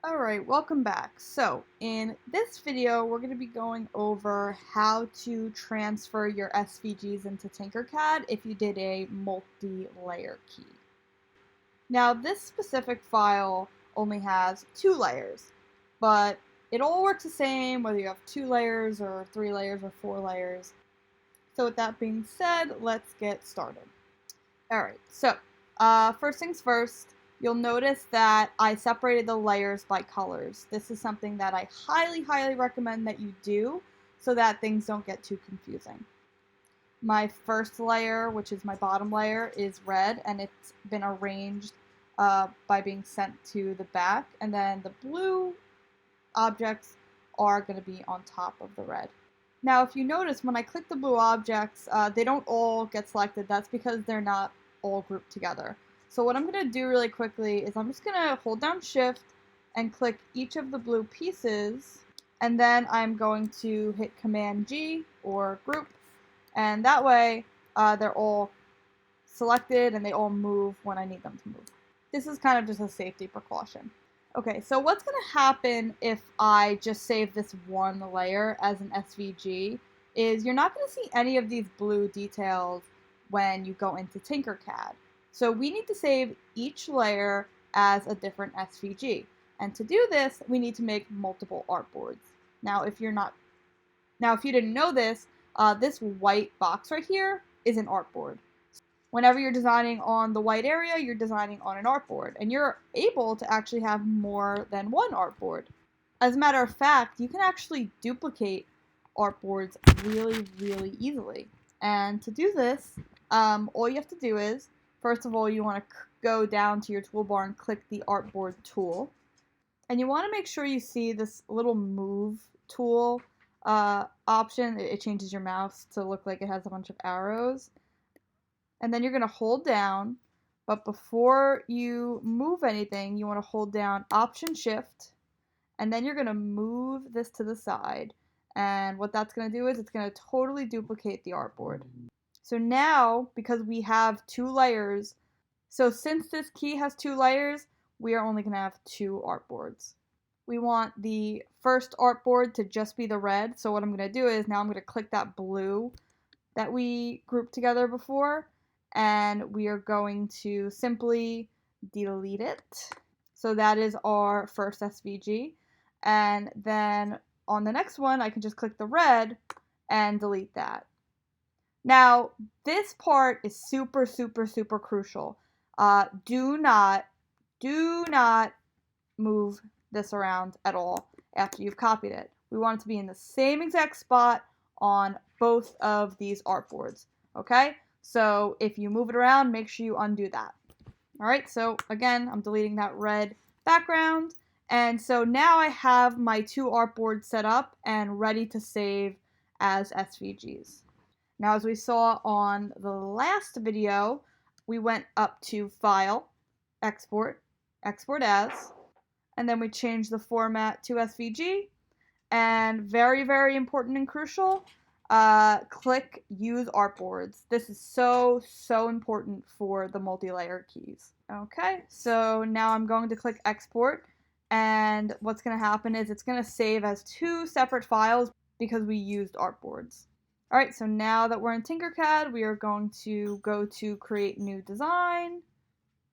Alright, welcome back. So, in this video, we're going to be going over how to transfer your SVGs into TinkerCAD if you did a multi-layer key. Now, this specific file only has 2 layers, but it all works the same whether you have 2 layers or 3 layers or 4 layers. So with that being said, let's get started. Alright, so first things first, you'll notice that I separated the layers by colors. This is something that I highly recommend that you do so that things don't get too confusing. My first layer, which is my bottom layer, is red, and it's been arranged by being sent to the back, and then the blue objects are going to be on top of the red. Now, if you notice, when I click the blue objects, they don't all get selected. That's because they're not all grouped together. So what I'm going to do really quickly is I'm just going to hold down Shift and click each of the blue pieces, and then I'm going to hit Command G or group, and that way they're all selected and they all move when I need them to move. This is kind of just a safety precaution. Okay, so what's going to happen if I just save this one layer as an SVG is you're not going to see any of these blue details when you go into TinkerCAD. So we need to save each layer as a different SVG. And to do this, we need to make multiple artboards. Now, if you didn't know this, this white box right here is an artboard. Whenever you're designing on the white area, you're designing on an artboard, and you're able to actually have more than one artboard. As a matter of fact, you can actually duplicate artboards really easily. And to do this, all you have to do is, first of all, you want to go down to your toolbar and click the artboard tool. And you want to make sure you see this little move tool option. It changes your mouse to look like it has a bunch of arrows. And then you're going to hold down, but before you move anything, you want to hold down Option Shift, and then you're going to move this to the side. And what that's going to do is it's going to totally duplicate the artboard. So now, because we have 2 layers, so since this key has 2 layers, we are only going to have 2 artboards. We want the first artboard to just be the red, so what I'm going to do is now I'm going to click that blue that we grouped together before, and we are going to simply delete it. So that is our first SVG. And then on the next one, I can just click the red and delete that. Now, this part is super crucial. Do not move this around at all after you've copied it. We want it to be in the same exact spot on both of these artboards. Okay? So if you move it around, make sure you undo that. Alright, so again, I'm deleting that red background. And so now I have my 2 artboards set up and ready to save as SVGs. Now, as we saw on the last video, we went up to File, Export, Export As, and then we changed the format to SVG. And very important and crucial, click Use Artboards. This is so important for the multi-layer keys. Okay, so now I'm going to click Export, and what's going to happen is it's going to save as 2 separate files because we used artboards. Alright, so now that we're in TinkerCAD, we are going to go to Create New Design,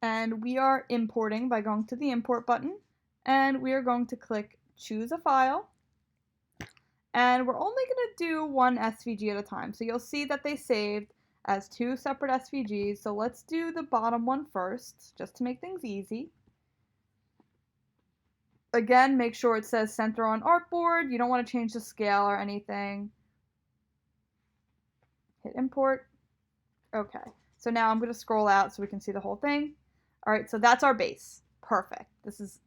and we are importing by going to the Import button, and we are going to click Choose a File. And we're only going to do one SVG at a time. So you'll see that they saved as 2 separate SVGs. So let's do the bottom one first, just to make things easy. Again, make sure it says Center on Artboard. You don't want to change the scale or anything. Hit Import. Okay. So now I'm going to scroll out so we can see the whole thing. Alright, so that's our base. Perfect. This is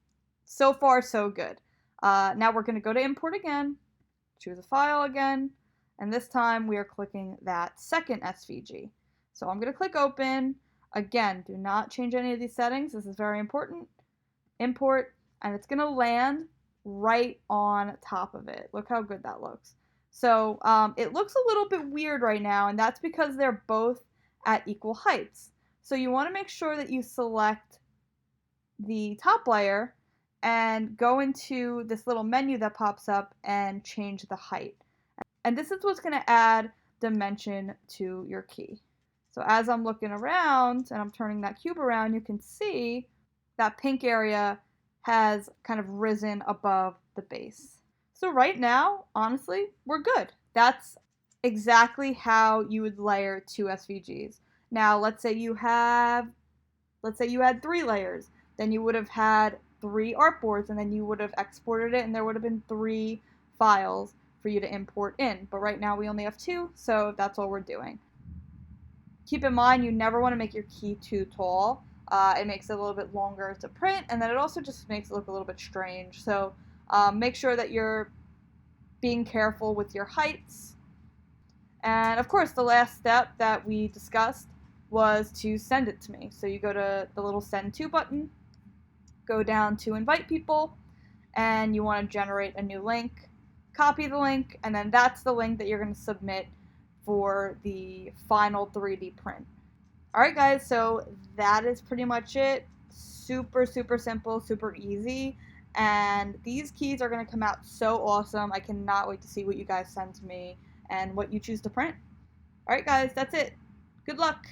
so far so good. Now we're going to go to Import again. Choose a file again, and this time we are clicking that second SVG. So I'm going to click Open. Again, do not change any of these settings. This is very important. Import, and it's going to land right on top of it. Look how good that looks. So it looks a little bit weird right now, and that's because they're both at equal heights. So you want to make sure that you select the top layer and go into this little menu that pops up and change the height. And this is what's going to add dimension to your key. So as I'm looking around and I'm turning that cube around, you can see that pink area has kind of risen above the base. So right now, honestly, we're good. That's exactly how you would layer two SVGs. Now, let's say you had 3 layers, then you would have had 3 artboards, and then you would have exported it, and there would have been 3 files for you to import in. But right now we only have 2, so that's all we're doing. Keep in mind, you never want to make your key too tall. It makes it a little bit longer to print, and then it also just makes it look a little bit strange. So make sure that you're being careful with your heights. And of course, the last step that we discussed was to send it to me. So you go to the little send to button, go down to invite people, and you want to generate a new link, copy the link, and then that's the link that you're going to submit for the final 3D print. Alright guys, so that is pretty much it. Super, super simple, super easy. And these keys are going to come out so awesome. I cannot wait to see what you guys send to me and what you choose to print. Alright guys, that's it. Good luck!